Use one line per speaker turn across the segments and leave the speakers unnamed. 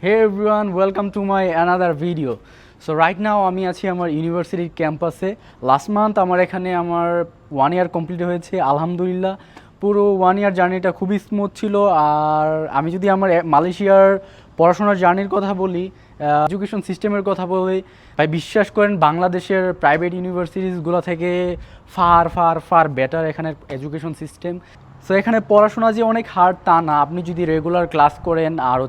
Hey everyone, welcome to my another video. So right now আমি আছি আমার ইউনিভার্সিটির ক্যাম্পাসে। লাস্ট মান্থ আমার এখানে আমার 1 ইয়ার কমপ্লিট হয়েছে আলহামদুলিল্লাহ। পুরো 1 ইয়ার জার্নিটা খুবই স্মুথ ছিল। আর আমি যদি আমার মালয়েশিয়ার পড়াশোনার জার্নির কথা বলি, এডুকেশন সিস্টেমের কথা বলি, ভাই বিশ্বাস করেন বাংলাদেশের প্রাইভেট ইউনিভার্সিটিসগুলো থেকে ফার ফার ফার বেটার এখানের এডুকেশন সিস্টেম। সো এখানে পড়াশোনা যে অনেক হার্ড তা না, আপনি যদি রেগুলার ক্লাস করেন আর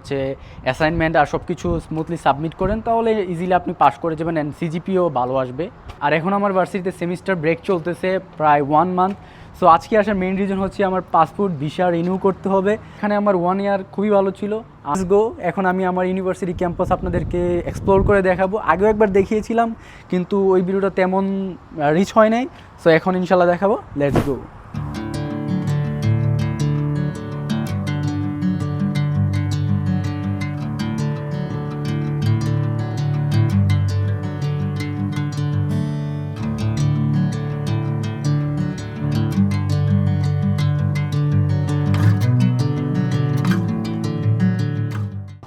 অ্যাসাইনমেন্ট আর সব কিছু স্মুথলি সাবমিট করেন তাহলে ইজিলি আপনি পাস করে যাবেন অ্যান্ড সিজিপিও ভালো আসবে। আর এখন আমার ভার্সিটিতে সেমিস্টার ব্রেক চলতেছে প্রায় 1 মান্থ। সো আজকে আসার মেইন রিজন হচ্ছে আমার পাসপোর্ট ভিসা রিনিউ করতে হবে। এখানে আমার 1 ইয়ার খুবই ভালো ছিল। গো এখন আমি আমার ইউনিভার্সিটি ক্যাম্পাস আপনাদেরকে এক্সপ্লোর করে দেখাবো। আগেও একবার দেখিয়েছিলাম কিন্তু ওই ভিডিওটা তেমন রিচ হয় নাই। সো এখন ইনশাল্লাহ দেখাবো, লেটস গো।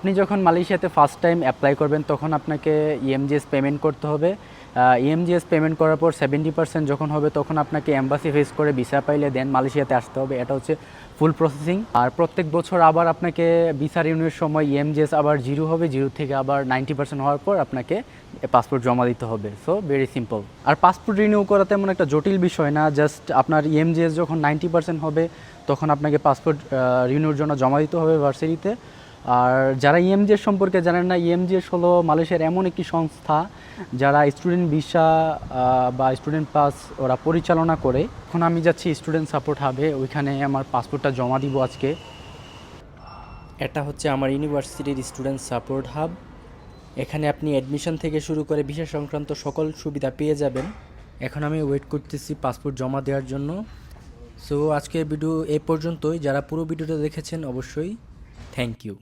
আপনি যখন মালয়েশিয়াতে ফার্স্ট টাইম অ্যাপ্লাই করবেন তখন আপনাকে ইএমজিএস পেমেন্ট করতে হবে। ইএমজিএস পেমেন্ট করার পর 70% যখন হবে তখন আপনাকে এম্বাসি ফেস করে ভিসা পাইলে দেন মালয়েশিয়াতে আসতে হবে। এটা হচ্ছে ফুল প্রসেসিং। আর প্রত্যেক বছর আবার আপনাকে ভিসা রিনিউর সময় ইএমজিএস আবার 0 হবে, 0 থেকে আবার 90% হওয়ার পর আপনাকে পাসপোর্ট জমা দিতে হবে। So very simple. আর পাসপোর্ট রিনিউ করা তেমন একটা জটিল বিষয় না, জাস্ট আপনার ইএমজিএস যখন 90% হবে তখন আপনাকে পাসপোর্ট রিনিউর জন্য জমা দিতে হবে ভার্সিটিতে। আর যারা ইএমজিএস সম্পর্কে জানেন না, ইএমজিএস হলো মালয়েশিয়ার এমন একটি সংস্থা যারা স্টুডেন্ট ভিসা বা স্টুডেন্ট পাস ওরা পরিচালনা করে। এখন আমি যাচ্ছি স্টুডেন্ট সাপোর্ট হাবে, ওইখানে আমার পাসপোর্টটা জমা দিব আজকে। এটা হচ্ছে আমার ইউনিভার্সিটির স্টুডেন্ট সাপোর্ট হাব। এখানে আপনি অ্যাডমিশন থেকে শুরু করে ভিসা সংক্রান্ত সকল সুবিধা পেয়ে যাবেন। এখন আমি ওয়েট করতেছি পাসপোর্ট জমা দেওয়ার জন্য। সো আজকের ভিডিও এই পর্যন্তই। যারা পুরো ভিডিওটা দেখেছেন অবশ্যই থ্যাংক ইউ।